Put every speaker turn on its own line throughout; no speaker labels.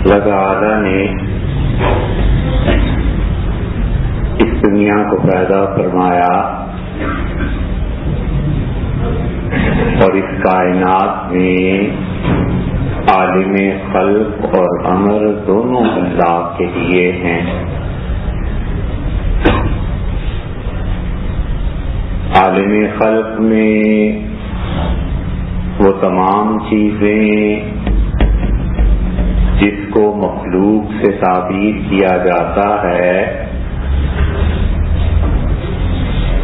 اللہ تعالی نے اس دنیا کو پیدا فرمایا اور اس کائنات میں عالم خلق اور امر دونوں اللہ کے لیے ہیں۔ عالم خلق میں وہ تمام چیزیں جس کو مخلوق سے تعبیر کیا جاتا ہے،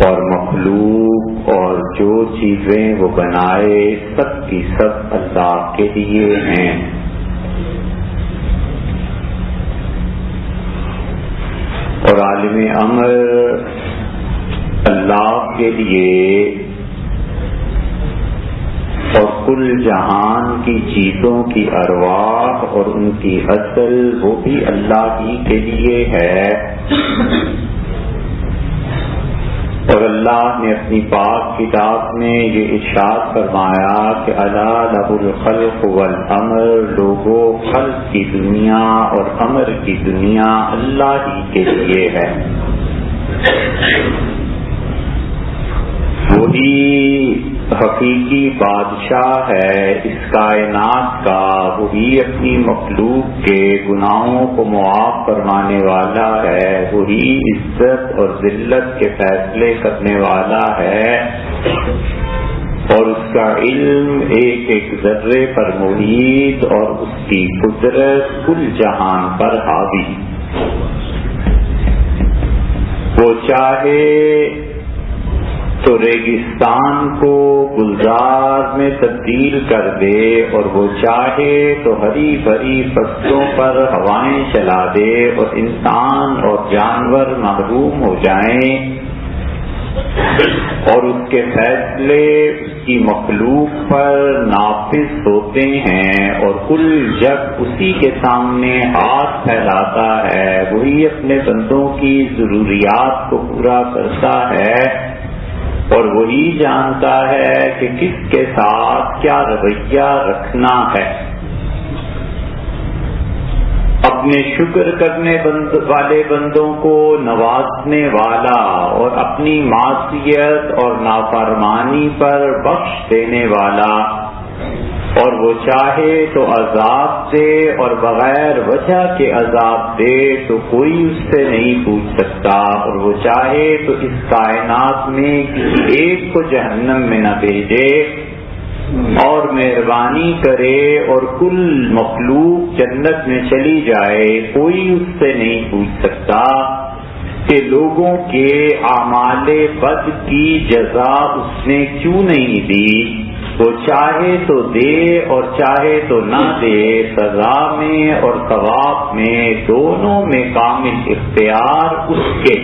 اور مخلوق اور جو چیزیں وہ بنائے سب کی سب اللہ کے لیے ہیں۔ اور عالم امر اللہ کے لیے اور کل جہان کی چیزوں کی ارواح اور ان کی اصل وہ بھی اللہ ہی کے لیے ہے۔ اور اللہ نے اپنی پاک کتاب میں یہ ارشاد فرمایا کہ الا لہ الخلق والامر، لوگوں خلق کی دنیا اور امر کی دنیا اللہ ہی کے لیے ہے۔ وہی حقیقی بادشاہ ہے اس کائنات کا، وہی اپنی مخلوق کے گناہوں کو معاف فرمانے والا ہے، وہی عزت اور ذلت کے فیصلے کرنے والا ہے، اور اس کا علم ایک ایک ذرے پر محیط اور اس کی قدرت کل جہان پر حاوی۔ وہ چاہے تو ریگستان کو گلزار میں تبدیل کر دے، اور وہ چاہے تو ہری بھری فصلوں پر ہوائیں چلا دے اور انسان اور جانور محروم ہو جائیں، اور اس کے فیصلے اس کی مخلوق پر نافذ ہوتے ہیں، اور کل جگ اسی کے سامنے ہاتھ پھیلاتا ہے، وہی اپنے بندوں کی ضروریات کو پورا کرتا ہے، اور وہی جانتا ہے کہ کس کے ساتھ کیا رویہ رکھنا ہے۔ اپنے شکر کرنے والے بندوں کو نوازنے والا اور اپنی معصیت اور نافرمانی پر بخش دینے والا، اور وہ چاہے تو عذاب دے اور بغیر وجہ کے عذاب دے تو کوئی اس سے نہیں پوچھ سکتا، اور وہ چاہے تو اس کائنات میں کسی ایک کو جہنم میں نہ بھیجے اور مہربانی کرے اور کل مخلوق جنت میں چلی جائے، کوئی اس سے نہیں پوچھ سکتا کہ لوگوں کے اعمال بد کی جزا اس نے کیوں نہیں دی۔ وہ چاہے تو دے اور چاہے تو نہ دے، سزا میں اور ثواب میں دونوں میں کامل اختیار اس کے۔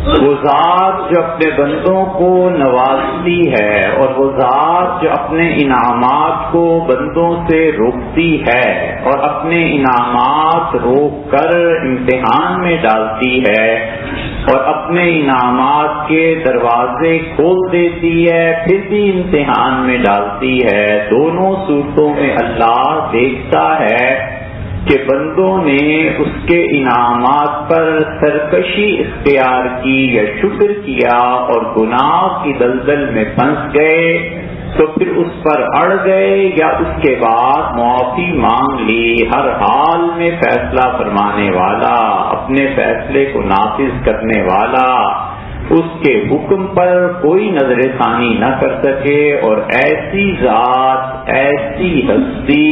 وہ ذات جو اپنے بندوں کو نوازتی ہے، اور وہ ذات جو اپنے انعامات کو بندوں سے روکتی ہے اور اپنے انعامات روک کر امتحان میں ڈالتی ہے، اور اپنے انعامات کے دروازے کھول دیتی ہے پھر بھی امتحان میں ڈالتی ہے، دونوں صورتوں میں اللہ دیکھتا ہے کہ بندوں نے اس کے انعامات پر سرکشی اختیار کی یا شکر کیا اور گناہ کی دلدل میں پھنس گئے تو پھر اس پر اڑ گئے یا اس کے بعد معافی مانگ لی۔ ہر حال میں فیصلہ فرمانے والا، اپنے فیصلے کو نافذ کرنے والا، اس کے حکم پر کوئی نظر ثانی نہ کر سکے، اور ایسی ذات، ایسی ہستی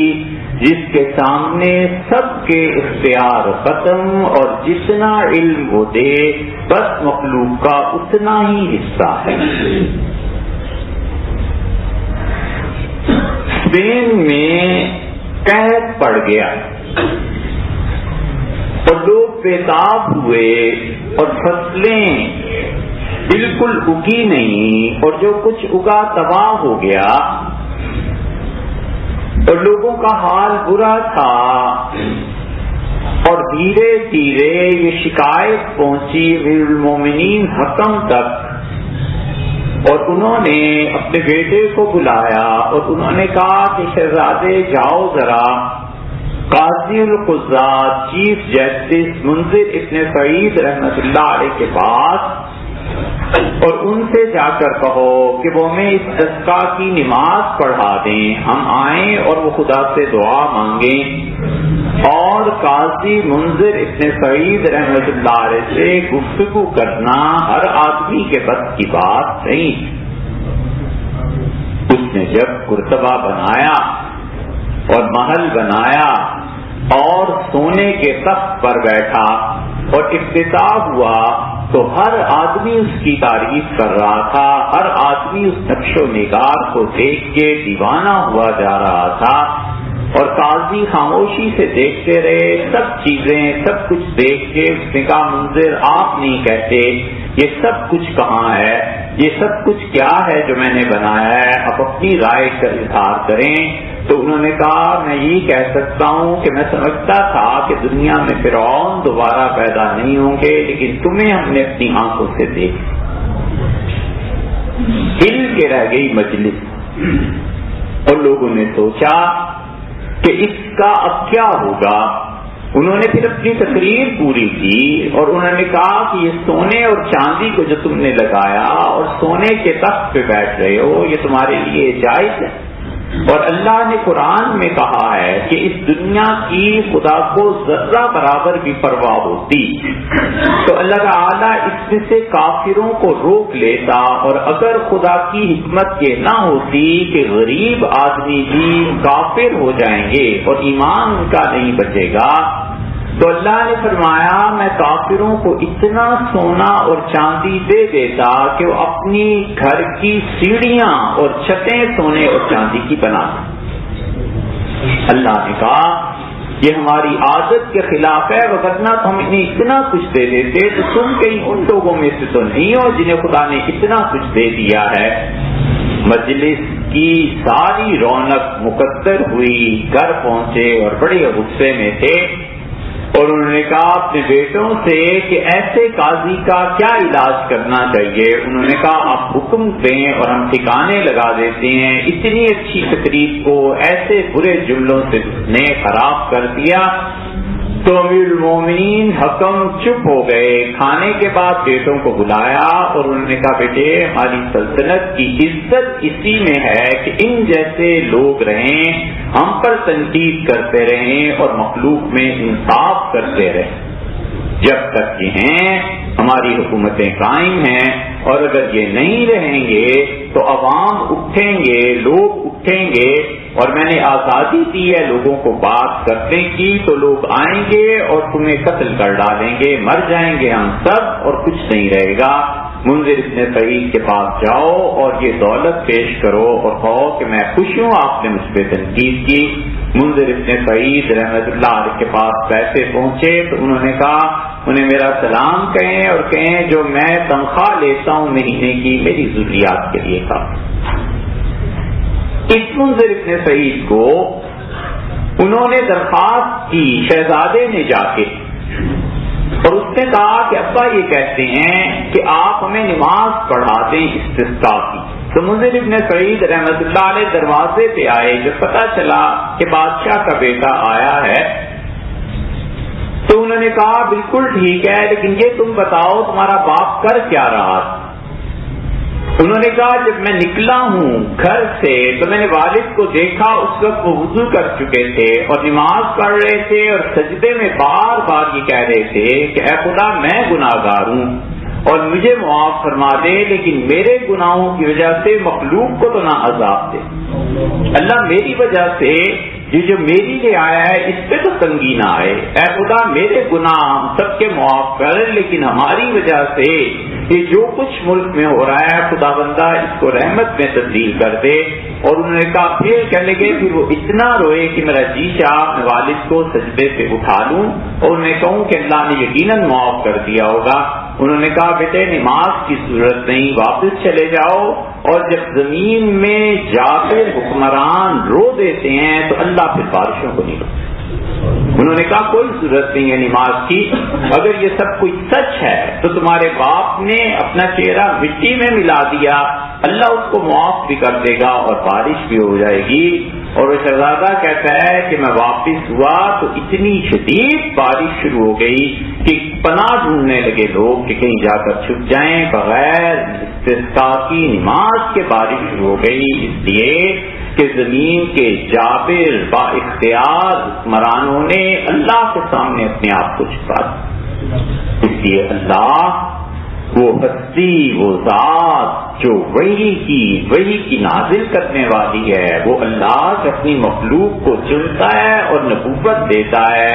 جس کے سامنے سب کے اختیار ختم، اور جتنا علم وہ دے بس مخلوق کا اتنا ہی حصہ ہے۔ اسپین میں قحط پڑ گیا اور لوگ بےتاب ہوئے اور فصلیں بالکل اگی نہیں، اور جو کچھ اگا تباہ ہو گیا، اور لوگوں کا حال برا تھا، اور دھیرے دھیرے یہ شکایت پہنچی امیر المومنین حکم تک اور انہوں نے اپنے بیٹے کو بلایا اور انہوں نے کہا کہ شہزادے جاؤ ذرا قاضی القضات چیف جسٹس منذر ابن سعید رحمۃ اللہ علیہ کے پاس، اور ان سے جا کر کہو کہ وہ ہمیں اس تسکا کی نماز پڑھا دیں، ہم آئیں اور وہ خدا سے دعا مانگیں۔ اور قاضی منذر ابن سعید رحمۃ اللہ علیہ سے گفتگو کرنا ہر آدمی کے بس کی بات نہیں۔ اس نے جب کرتبہ بنایا اور محل بنایا اور سونے کے تخت پر بیٹھا اور افتتاح ہوا تو ہر آدمی اس کی تعریف کر رہا تھا، ہر آدمی اس نقش و نگار کو دیکھ کے دیوانہ ہوا جا رہا تھا، اور قاضی خاموشی سے دیکھتے رہے، سب چیزیں سب کچھ دیکھ کے اس نے کہا منذر آپ نہیں کہتے یہ سب کچھ کہاں ہے، یہ سب کچھ کیا ہے جو میں نے بنایا ہے، آپ اپنی رائے کا اظہار کریں۔ تو انہوں نے کہا میں یہی کہہ سکتا ہوں کہ میں سمجھتا تھا کہ دنیا میں فرعون دوبارہ پیدا نہیں ہوں گے، لیکن تمہیں ہم نے اپنی آنکھوں سے دیکھ ہل کے رہ گئی مجلس، اور لوگوں نے سوچا کہ اس کا اب کیا ہوگا۔ انہوں نے پھر اپنی تقریر پوری کی اور انہوں نے کہا کہ یہ سونے اور چاندی کو جو تم نے لگایا اور سونے کے تخت پہ بیٹھ رہے ہو یہ تمہارے لیے جائز ہے، اور اللہ نے قرآن میں کہا ہے کہ اس دنیا کی خدا کو ذرہ برابر بھی پرواہ ہوتی تو اللہ تعالیٰ اس میں سے کافروں کو روک لیتا، اور اگر خدا کی حکمت یہ نہ ہوتی کہ غریب آدمی بھی کافر ہو جائیں گے اور ایمان ان کا نہیں بچے گا، تو اللہ نے فرمایا میں کافروں کو اتنا سونا اور چاندی دے دیتا کہ وہ اپنی گھر کی سیڑھیاں اور چھتیں سونے اور چاندی کی بنا دیں۔ اللہ نے کہا یہ ہماری عادت کے خلاف ہے، وگرنہ تو ہم انہیں اتنا کچھ دے دیتے، تو تم کہیں ان لوگوں میں سے تو نہیں ہو جنہیں خدا نے اتنا کچھ دے دیا ہے۔ مجلس کی ساری رونق مقدر ہوئی، گھر پہنچے اور بڑے غصے میں تھے، اور انہوں نے کہا اپنے بیٹوں سے کہ ایسے قاضی کا کیا علاج کرنا چاہیے۔ انہوں نے کہا آپ حکم دیں اور ہم ٹھکانے لگا دیتے ہیں۔ اتنی اچھی تقریب کو ایسے برے جملوں سے نے خراب کر دیا تو امیر المومنین حکم چپ ہو گئے۔ کھانے کے بعد بیٹوں کو بلایا اور انہوں نے کہا بیٹے ہماری سلطنت کی عزت اسی میں ہے کہ ان جیسے لوگ رہیں، ہم پر تنقید کرتے رہیں اور مخلوق میں انصاف کرتے رہیں۔ جب تک یہ ہیں ہماری حکومتیں قائم ہیں، اور اگر یہ نہیں رہیں گے تو عوام اٹھیں گے، لوگ اٹھیں گے، اور میں نے آزادی دی ہے لوگوں کو بات کرنے کی، تو لوگ آئیں گے اور تمہیں قتل کر ڈالیں گے، مر جائیں گے ہم سب اور کچھ نہیں رہے گا۔ منذر ابن سعید کے پاس جاؤ اور یہ دولت پیش کرو اور کہو کہ میں خوش ہوں آپ نے مجھ پہ تنقید کی۔ منذر ابن سعید رحمۃ اللہ علیہ کے پاس پیسے پہنچے تو انہوں نے کہا انہیں میرا سلام کہیں اور کہیں جو میں تنخواہ لیتا ہوں مہینے کی میری ضروریات کے لیے تھا۔ اس منذر ابن سعید کو انہوں نے درخواست کی شہزادے نے جا کے، اور اس نے کہا کہ ابا یہ کہتے ہیں کہ آپ ہمیں نماز پڑھا دیں استسقاء کی۔ تو منذر ابن سعید رحمۃ اللہ علیہ دروازے پہ آئے، جب پتا چلا کہ بادشاہ کا بیٹا آیا ہے تو انہوں نے کہا بالکل ٹھیک ہے، لیکن یہ تم بتاؤ تمہارا باپ کر کیا رہا تھا؟ انہوں نے کہا جب میں نکلا ہوں گھر سے تو میں نے والد کو دیکھا، اس وقت وہ وضو کر چکے تھے اور نماز پڑھ رہے تھے اور سجدے میں بار بار یہ کہہ رہے تھے کہ اے خدا میں گناہگار ہوں اور مجھے معاف فرما دے، لیکن میرے گناہوں کی وجہ سے مخلوق کو تو نہ عذاب دے۔ اللہ میری وجہ سے یہ جو میری لیے آیا ہے اس پہ تو تنگی نہ آئے، اے خدا میرے گناہ ہم سب کے معاف کر، لیکن ہماری وجہ سے یہ جو کچھ ملک میں ہو رہا ہے خدا بندہ اس کو رحمت میں تبدیل کر دے۔ اور انہوں نے کہا پھر کہنے لگے پھر وہ اتنا روئے کہ میرا جی چاہ میں والد کو سجدے سے اٹھا لوں اور میں کہوں کہ اللہ نے یقیناً معاف کر دیا ہوگا۔ انہوں نے کہا بیٹے نماز کی ضرورت نہیں، واپس چلے جاؤ، اور جب زمین میں جابر حکمران رو دیتے ہیں تو اللہ پھر بارشوں کو نہیں روکتا۔ انہوں نے کہا کوئی ضرورت نہیں ہے نماز کی، اگر یہ سب کچھ سچ ہے تو تمہارے باپ نے اپنا چہرہ مٹی میں ملا دیا، اللہ اس کو معاف بھی کر دے گا اور بارش بھی ہو جائے گی. اور وہ شہزادہ کہتا ہے کہ میں واپس ہوا تو اتنی شدید بارش شروع ہو گئی کہ پناہ ڈھونڈنے لگے لوگ کہ کہیں جا کر چھپ جائیں. بغیر استسقاء کی نماز کے بارش شروع ہو گئی، اس لیے کہ زمین کے جابر با اختیار حکمرانوں نے اللہ کے سامنے اپنے آپ کو چھپا دیا. اس لیے اللہ وہ ہستی، وہ ذات جو وحی کی نازل کرنے والی ہے، وہ اللہ جو اپنی مخلوق کو چنتا ہے اور نبوت دیتا ہے،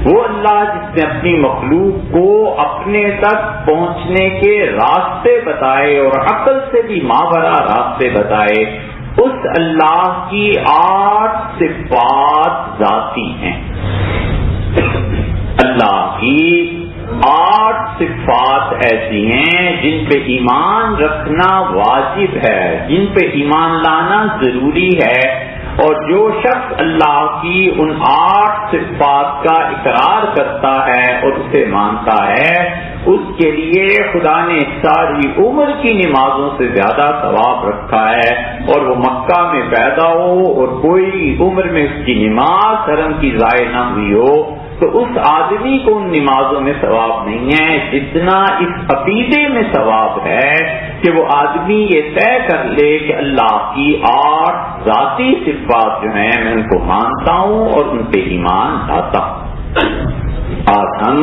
وہ اللہ جس نے اپنی مخلوق کو اپنے تک پہنچنے کے راستے بتائے اور عقل سے بھی ماورا راستے بتائے، اس اللہ کی 8 صفات ذاتی ہیں. اللہ کی 8 صفات ایسی ہیں جن پہ ایمان رکھنا واجب ہے، جن پہ ایمان لانا ضروری ہے. اور جو شخص اللہ کی ان 8 صفات کا اقرار کرتا ہے اور اسے مانتا ہے، اس کے لیے خدا نے ساری عمر کی نمازوں سے زیادہ ثواب رکھا ہے. اور وہ مکہ میں پیدا ہو اور کوئی عمر میں اس کی نماز حرم کی ضائع نہ ہوئی ہو تو اس آدمی کو ان نمازوں میں ثواب نہیں ہے جتنا اس عقیدے میں ثواب ہے کہ وہ آدمی یہ طے کر لے کہ اللہ کی 8 ذاتی صفات جو ہیں میں ان کو مانتا ہوں اور ان پہ ایمان لاتا ہوں. آج ہم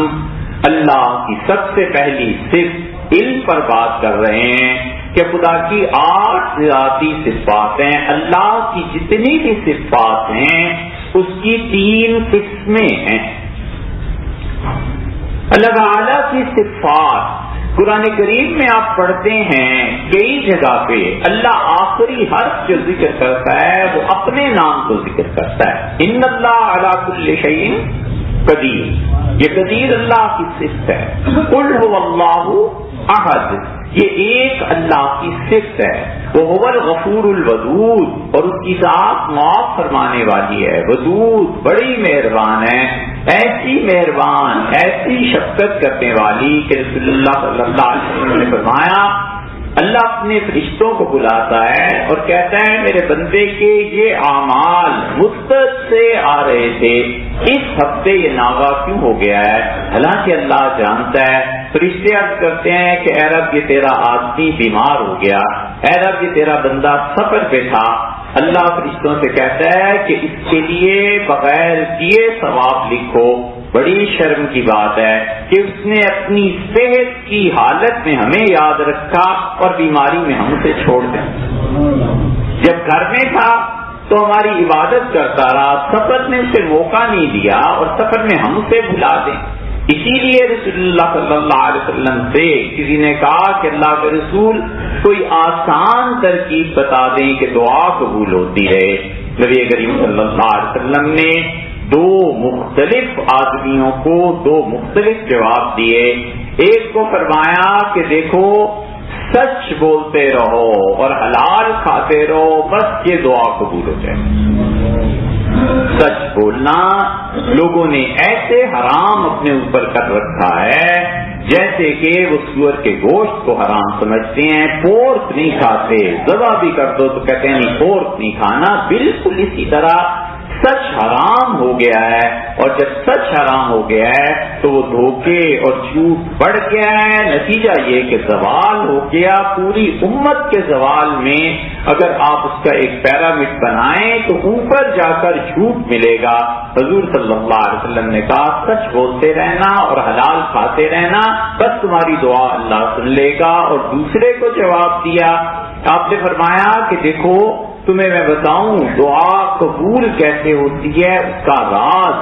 اللہ کی سب سے پہلی صفت علم پر بات کر رہے ہیں کہ خدا کی 8 ذاتی صفات ہیں. اللہ کی جتنی بھی صفات ہیں اس کی 3 قسمیں ہیں. اللہ تعالیٰ کی صفات قرآن کریم میں آپ پڑھتے ہیں کئی جگہ پہ اللہ آخری حرف جو ذکر کرتا ہے وہ اپنے نام کو ذکر کرتا ہے. ان اللہ علی کل شیء قدیر، یہ قدیر اللہ کی صفت ہے. قل هو اللہ احد، یہ ایک اللہ کی صفت ہے. وہ هو الغفور الودود، اور اس کی ذات معاف فرمانے والی ہے. ودود، بڑی مہربان ہے، ایسی مہربان، ایسی شفقت کرنے والی کہ رسول اللہ صلی اللہ علیہ وسلم نے فرمایا اللہ اپنے فرشتوں کو بلاتا ہے اور کہتا ہے میرے بندے کے یہ اعمال مدت سے آ رہے تھے، اس ہفتے یہ ناغا کیوں ہو گیا ہے؟ حالانکہ اللہ جانتا ہے. فرشتے عرض کرتے ہیں کہ اے رب یہ تیرا آدمی بیمار ہو گیا، اے رب یہ تیرا بندہ سفر پہ تھا. اللہ فرشتوں سے کہتا ہے کہ اس کے لیے بغیر کیے ثواب لکھو. بڑی شرم کی بات ہے کہ اس نے اپنی صحت کی حالت میں ہمیں یاد رکھا اور بیماری میں ہم اسے چھوڑ دیں. جب گھر میں تھا تو ہماری عبادت کرتا رہا، سفر میں اسے موقع نہیں دیا اور سفر میں ہم اسے بھلا دیں. اسی لیے رسول اللہ صلی اللہ علیہ وسلم سے کسی نے کہا کہ اللہ کے رسول کوئی آسان ترکیب بتا دیں کہ دعا قبول ہوتی رہے. نبی کریم صلی اللہ علیہ وسلم نے 2 مختلف آدمیوں کو 2 مختلف جواب دیے. ایک کو فرمایا کہ دیکھو سچ بولتے رہو اور حلال کھاتے رہو، بس یہ دعا قبول ہو جائے. سچ بولنا لوگوں نے ایسے حرام اپنے اوپر کر رکھا ہے جیسے کہ وہ سور کے گوشت کو حرام سمجھتے ہیں. پورک نہیں کھاتے، ذبح بھی کر دو تو کہتے ہیں نہیں پورک نہیں کھانا. بالکل اسی طرح سچ حرام ہو گیا ہے، اور جب سچ حرام ہو گیا ہے تو وہ دھوکے اور جھوٹ بڑھ گیا ہے. نتیجہ یہ کہ زوال ہو گیا. پوری امت کے زوال میں اگر آپ اس کا ایک پیرامڈ بنائیں تو اوپر جا کر جھوٹ ملے گا. حضور صلی اللہ علیہ وسلم نے کہا سچ بولتے رہنا اور حلال کھاتے رہنا، بس تمہاری دعا اللہ سن لے گا. اور دوسرے کو جواب دیا، آپ نے فرمایا کہ دیکھو تمہیں میں بتاؤں دعا قبول کیسے ہوتی ہے، اس کا راز.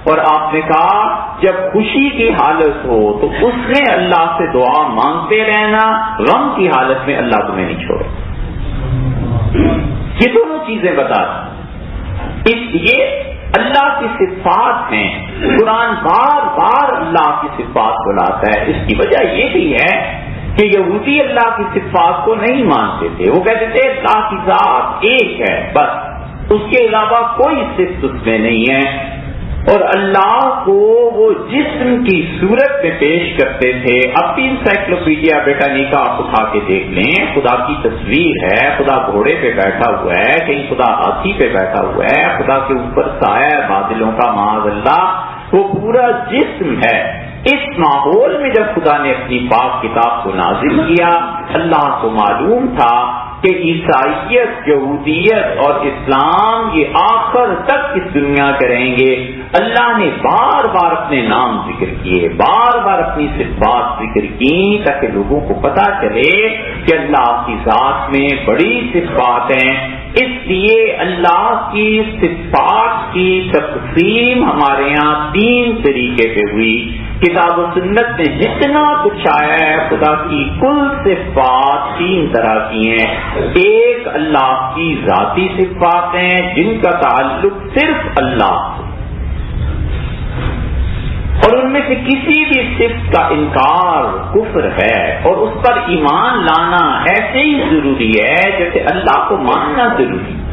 اور آپ نے کہا جب خوشی کی حالت ہو تو اس میں اللہ سے دعا مانگتے رہنا، غم کی حالت میں اللہ تمہیں نہیں چھوڑے. یہ دونوں چیزیں بتا دیں. اس لیے اللہ کی صفات ہیں. قرآن بار بار اللہ کی صفات بلاتا ہے. اس کی وجہ یہ بھی ہے کہ یہودی اللہ کی صفات کو نہیں مانتے تھے. وہ کہتے تھے اللہ کی ذات ایک ہے، بس اس کے علاوہ کوئی صفت اس میں نہیں ہے. اور اللہ کو وہ جسم کی صورت میں پیش کرتے تھے. اب بھی انسائکلوپیڈیا britannica آپ اٹھا کے دیکھ لیں, خدا کی تصویر ہے, خدا گھوڑے پہ بیٹھا ہوا ہے, کہیں خدا ہاتھی پہ بیٹھا ہوا ہے, خدا کے اوپر سایہ بادلوں کا معاذ اللہ, وہ پورا جسم ہے. اس ماحول میں جب خدا نے اپنی پاک کتاب کو نازل کیا, اللہ کو معلوم تھا کہ عیسائیت, یہودیت اور اسلام یہ آخر تک اس دنیا کے رہیں گے. اللہ نے بار بار اپنے نام ذکر کیے, بار بار اپنی صفات ذکر کی, تاکہ لوگوں کو پتا چلے کہ اللہ کی ذات میں بڑی صفات ہیں. اس لیے اللہ کی صفات کی تقسیم ہمارے یہاں 3 طریقے پہ ہوئی. کتاب و سنت میں جتنا کچھ آیا ہے خدا کی کل صفات 3 طرح کی ہیں. ایک اللہ کی ذاتی صفات ہیں جن کا تعلق صرف اللہ سے, اور ان میں سے کسی بھی صفت کا انکار کفر ہے, اور اس پر ایمان لانا ایسے ہی ضروری ہے جیسے اللہ کو ماننا ضروری ہے.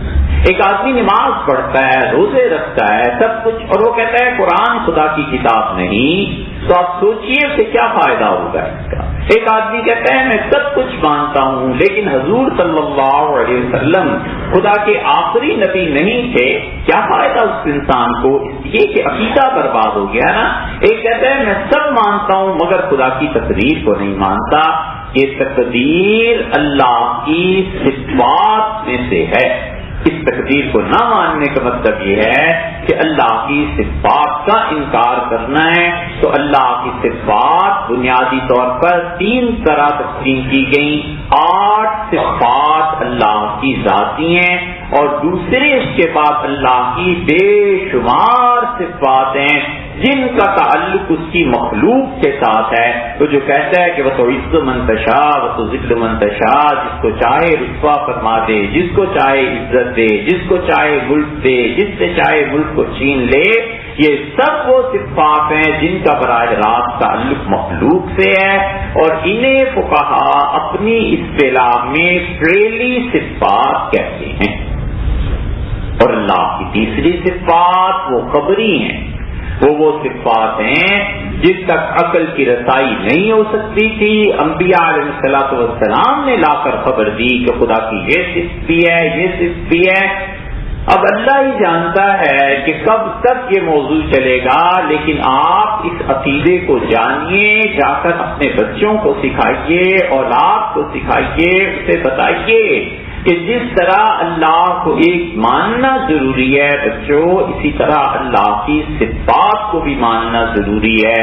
ایک آدمی نماز پڑھتا ہے, روزے رکھتا ہے, سب کچھ, اور وہ کہتا ہے قرآن خدا کی کتاب نہیں, تو آپ سوچئے اسے کیا فائدہ ہوگا اس کا. ایک آدمی کہتا ہے میں سب کچھ مانتا ہوں لیکن حضور صلی اللہ علیہ وسلم خدا کے آخری نبی نہیں تھے, کیا فائدہ اس انسان کو, اس لیے کہ عقیدہ برباد ہو گیا نا. ایک کہتا ہے میں سب مانتا ہوں مگر خدا کی تقدیر کو نہیں مانتا. یہ تقدیر اللہ کی صفات میں سے ہے. اس تقدیر کو نہ ماننے کا مطلب یہ ہے کہ اللہ کی صفات کا انکار کرنا ہے. تو اللہ کی صفات بنیادی طور پر 3 طرح تقسیم کی گئی. 8 صفات اللہ کی ذاتی ہیں, اور دوسرے اس کے بعد اللہ کی بے شمار صفات ہیں جن کا تعلق اس کی مخلوق کے ساتھ ہے. تو جو کہتا ہے کہ وہ تو عز منتشا وہ تو ذکر منتشا, جس کو چاہے رتبہ فرما دے, جس کو چاہے عزت دے, جس کو چاہے ملک دے, جس سے چاہے ملک کو چھین لے, یہ سب وہ صفات ہیں جن کا براہ راست تعلق مخلوق سے ہے. اور انہیں فقہا اپنی اصطلاح میں فعلی صفات کہتے ہیں. اور اللہ کی تیسری صفات وہ خبری ہیں, وہ صفات ہیں جس تک عقل کی رسائی نہیں ہو سکتی تھی. انبیاء علیہ الصلوۃ والسلام نے لا کر خبر دی کہ خدا کی یہ صفت بھی ہے, یہ صفت بھی ہے. اب اللہ ہی جانتا ہے کہ کب تک یہ موضوع چلے گا, لیکن آپ اس عقیدے کو جانیے, جا کر اپنے بچوں کو سکھائیے, اولاد کو سکھائیے, اسے بتائیے کہ جس طرح اللہ کو ایک ماننا ضروری ہے بچوں, اسی طرح اللہ کی صفات کو بھی ماننا ضروری ہے.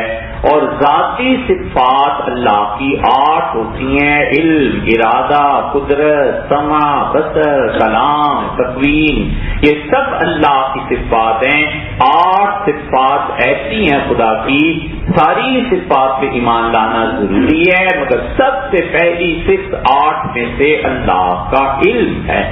اور ذاتی صفات اللہ کی 8 ہوتی ہیں: علم, ارادہ, قدرت, سمع, بصر, کلام, تقویم. یہ سب اللہ کی صفات ہیں. 8 صفات ایسی ہیں خدا کی, ساری صفات پہ ایمان لانا ضروری ہے, مگر سب سے پہلی صفت 8 میں سے اللہ کا علم ہے.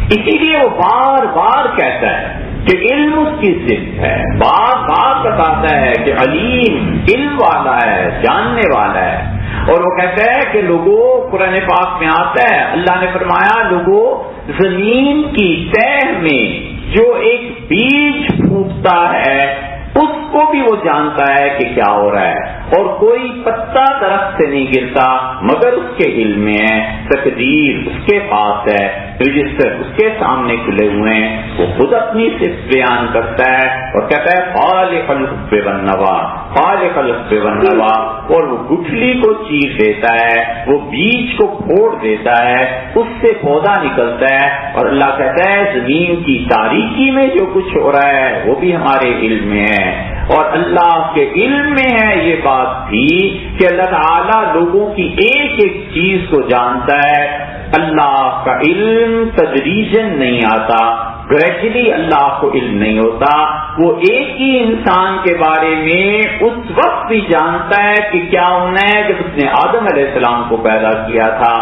اسی لیے وہ بار بار کہتا ہے کہ علم اس کی صفت ہے, بار بار بتاتا ہے کہ علیم, علم والا ہے, جاننے والا ہے. اور وہ کہتا ہے کہ لوگوں, قرآن پاک میں آتا ہے, اللہ نے فرمایا لوگوں زمین کی تہ میں جو ایک بیج پھوٹتا ہے اس کو بھی وہ جانتا ہے کہ کیا ہو رہا ہے, اور کوئی پتا درخت سے نہیں گرتا مگر اس کے علم میں ہے. تقدیر اس کے پاس ہے, رجسٹر اس کے سامنے کھلے ہوئے ہیں. وہ خود اپنی صفت بیان کرتا ہے اور کہتا ہے خالق الحب والنوا, خالق الحب والنوا. اور وہ گٹھلی کو چیر دیتا ہے, وہ بیج کو پھوڑ دیتا ہے, اس سے پودا نکلتا ہے. اور اللہ کہتا ہے زمین کی تاریکی میں جو کچھ ہو رہا ہے وہ بھی ہمارے علم میں ہے. اور اللہ کے علم میں ہے یہ بات بھی کہ اللہ تعالیٰ لوگوں کی ایک ایک چیز کو جانتا ہے. اللہ کا علم تدریجاً نہیں آتا, گریجولی اللہ کو علم نہیں ہوتا. وہ ایک ہی انسان کے بارے میں اس وقت بھی جانتا ہے کہ کیا ہونا ہے جب اس نے آدم علیہ السلام کو پیدا کیا تھا,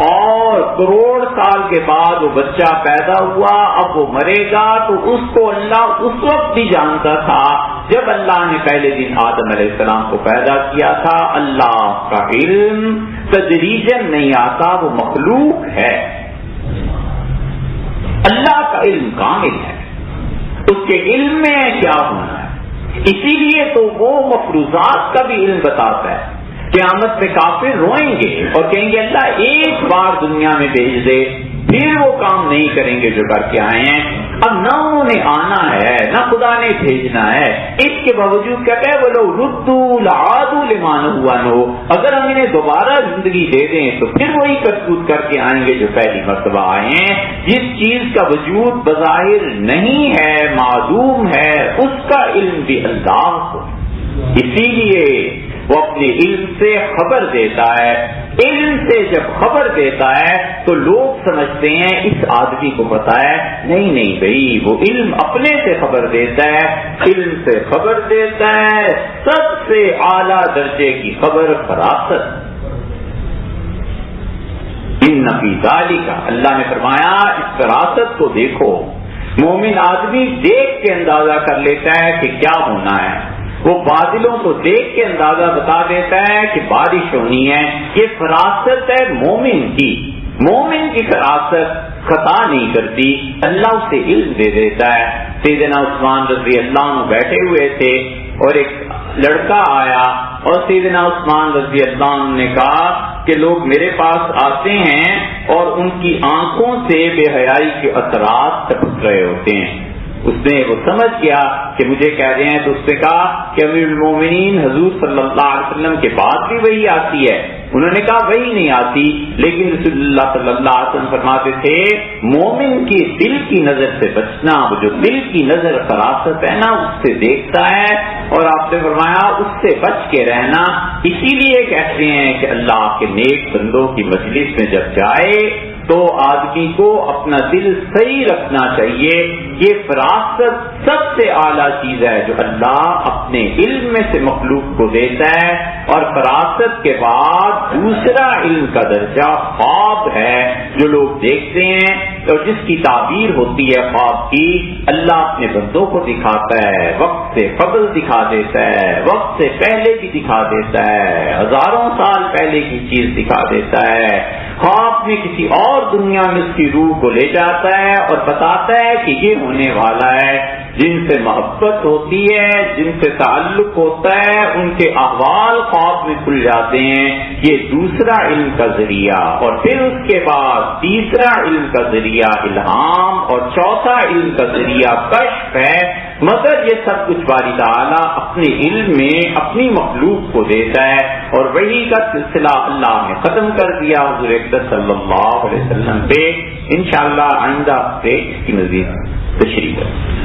اور کروڑ سال کے بعد وہ بچہ پیدا ہوا, اب وہ مرے گا. تو اس کو اللہ اس وقت بھی جانتا تھا جب اللہ نے پہلے دن آدم علیہ السلام کو پیدا کیا تھا. اللہ کا علم تدریجاً نہیں آتا, وہ مخلوق ہے. اللہ کا علم کامل ہے. اس کے علم میں ہے کیا ہونا ہے. اسی لیے تو وہ مفروضات کا بھی علم بتاتا ہے. قیامت میں کافر روئیں گے اور کہیں گے اللہ ایک بار دنیا میں بھیج دے, پھر وہ کام نہیں کریں گے جو کر کے آئے ہیں. اب نہ انہوں نے آنا ہے نہ خدا نے بھیجنا ہے, اس کے باوجود کہتے ہیں وہ لوگ ردوا لعادوا لما نہوا عنہ, اگر ہم انہیں دوبارہ زندگی دے دیں تو پھر وہی کرتوت کر کے آئیں گے جو پہلی مرتبہ آئے ہیں. جس چیز کا وجود بظاہر نہیں ہے, معدوم ہے, اس کا علم بھی اللہ کو. اسی لیے وہ اپنے علم سے خبر دیتا ہے. علم سے جب خبر دیتا ہے تو لوگ سمجھتے ہیں اس آدمی کو پتا ہے. نہیں نہیں بھائی, وہ علم اپنے سے خبر دیتا ہے. علم سے خبر دیتا ہے سب سے اعلیٰ درجے کی خبر فراست. ان فی ذالک, اللہ نے فرمایا اس فراست کو دیکھو. مومن آدمی دیکھ کے اندازہ کر لیتا ہے کہ کیا ہونا ہے. وہ بادلوں کو دیکھ کے اندازہ بتا دیتا ہے کہ بارش ہونی ہے. یہ فراست ہے مومن کی. مومن کی فراست خطا نہیں کرتی, اللہ اسے علم دے دیتا ہے. سیدنا عثمان رضی اللہ عنہ بیٹھے ہوئے تھے اور ایک لڑکا آیا اور سیدنا عثمان رضی اللہ عنہ نے کہا کہ لوگ میرے پاس آتے ہیں اور ان کی آنکھوں سے بے حیائی کے اثرات ٹپک رہے ہوتے ہیں. اس نے وہ سمجھ گیا کہ مجھے کہہ رہے ہیں, تو اس نے کہا کہ امیر المومنین حضور صلی اللہ علیہ وسلم کے بعد بھی وہی آتی ہے. انہوں نے کہا وہی نہیں آتی, لیکن رسول اللہ صلی اللہ علیہ وسلم فرماتے تھے مومن کی دل کی نظر سے بچنا. وہ جو دل کی نظر فراست ہے نا, اس سے دیکھتا ہے, اور آپ نے فرمایا اس سے بچ کے رہنا. اسی لیے کہتے ہیں کہ اللہ کے نیک بندوں کی مجلس میں جب جائے تو آدمی کو اپنا دل صحیح رکھنا چاہیے. یہ فراست سب سے اعلیٰ چیز ہے جو اللہ اپنے علم میں سے مخلوق کو دیتا ہے. اور فراست کے بعد دوسرا علم کا درجہ خواب ہے جو لوگ دیکھتے ہیں, اور جس کی تعبیر ہوتی ہے خواب کی. اللہ اپنے بندوں کو دکھاتا ہے, وقت سے قبل دکھا دیتا ہے, وقت سے پہلے بھی دکھا دیتا ہے, ہزاروں سال پہلے کی چیز دکھا دیتا ہے. خواب میں کسی اور دنیا میں اس کی روح کو لے جاتا ہے اور بتاتا ہے کہ یہ ہونے والا ہے. جن سے محبت ہوتی ہے, جن سے تعلق ہوتا ہے, ان کے احوال خواب میں کھل جاتے ہیں. یہ دوسرا علم کا ذریعہ. اور پھر اس کے بعد تیسرا علم کا ذریعہ الہام, اور چوتھا علم کا ذریعہ کشف ہے. مگر یہ سب کچھ باری تعالیٰ اپنے علم میں اپنی مخلوق کو دیتا ہے, اور وہی کا سلسلہ اللہ نے ختم کر دیا حضور اقدس صلی اللہ علیہ وسلم پہ. انشاءاللہ آئندہ سے اس کی مزید تشریح ہے.